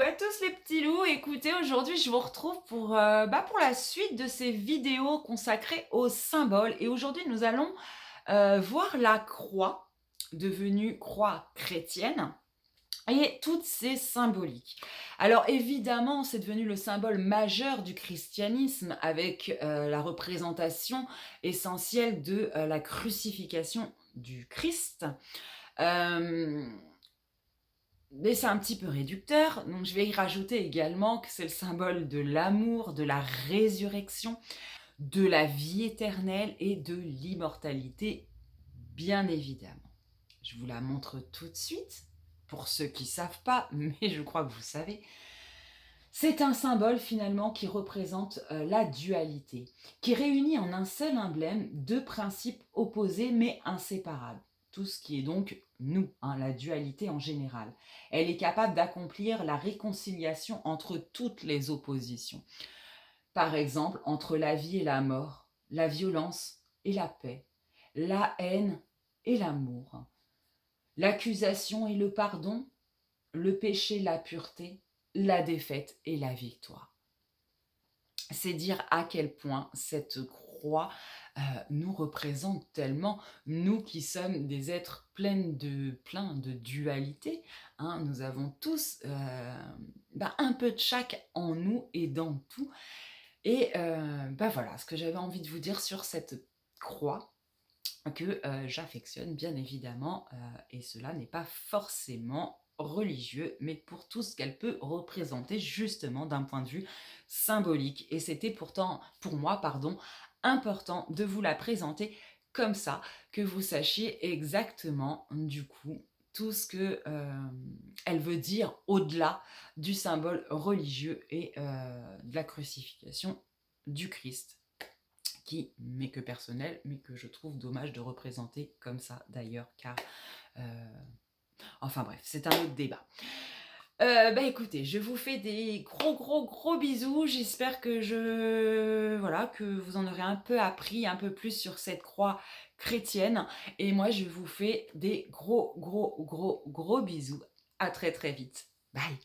à tous les petits loups, écoutez, aujourd'hui je vous retrouve pour la suite de ces vidéos consacrées aux symboles. Et aujourd'hui nous allons voir la croix, devenue croix chrétienne, et toutes ses symboliques. Alors évidemment, c'est devenu le symbole majeur du christianisme avec la représentation essentielle de la crucifixion du Christ. Euh, mais c'est un petit peu réducteur, donc je vais y rajouter également que c'est le symbole de l'amour, de la résurrection, de la vie éternelle et de l'immortalité, bien évidemment. Je vous la montre tout de suite, pour ceux qui ne savent pas, mais je crois que vous savez. C'est un symbole finalement qui représente la dualité, qui réunit en un seul emblème deux principes opposés mais inséparables. Tout ce qui est donc nous, la dualité en général. Elle est capable d'accomplir la réconciliation entre toutes les oppositions. Par exemple, entre la vie et la mort, la violence et la paix, la haine et l'amour, l'accusation et le pardon, le péché, la pureté, la défaite et la victoire. C'est dire à quel point cette croix nous représente tellement, nous qui sommes des êtres pleins de dualité. Nous avons tous un peu de chaque en nous et dans tout. Et voilà ce que j'avais envie de vous dire sur cette croix que j'affectionne bien évidemment, et cela n'est pas forcément religieux, mais pour tout ce qu'elle peut représenter justement d'un point de vue symbolique. Et c'était pourtant, pour moi, important de vous la présenter comme ça, que vous sachiez exactement du coup tout ce que elle veut dire au-delà du symbole religieux et de la crucifixion du Christ qui m'est que personnel, mais que je trouve dommage de représenter comme ça d'ailleurs, car enfin bref, c'est un autre débat. Écoutez, je vous fais des gros bisous. J'espère que vous en aurez un peu appris, un peu plus sur cette croix chrétienne. Et moi, je vous fais des gros bisous. À très vite. Bye.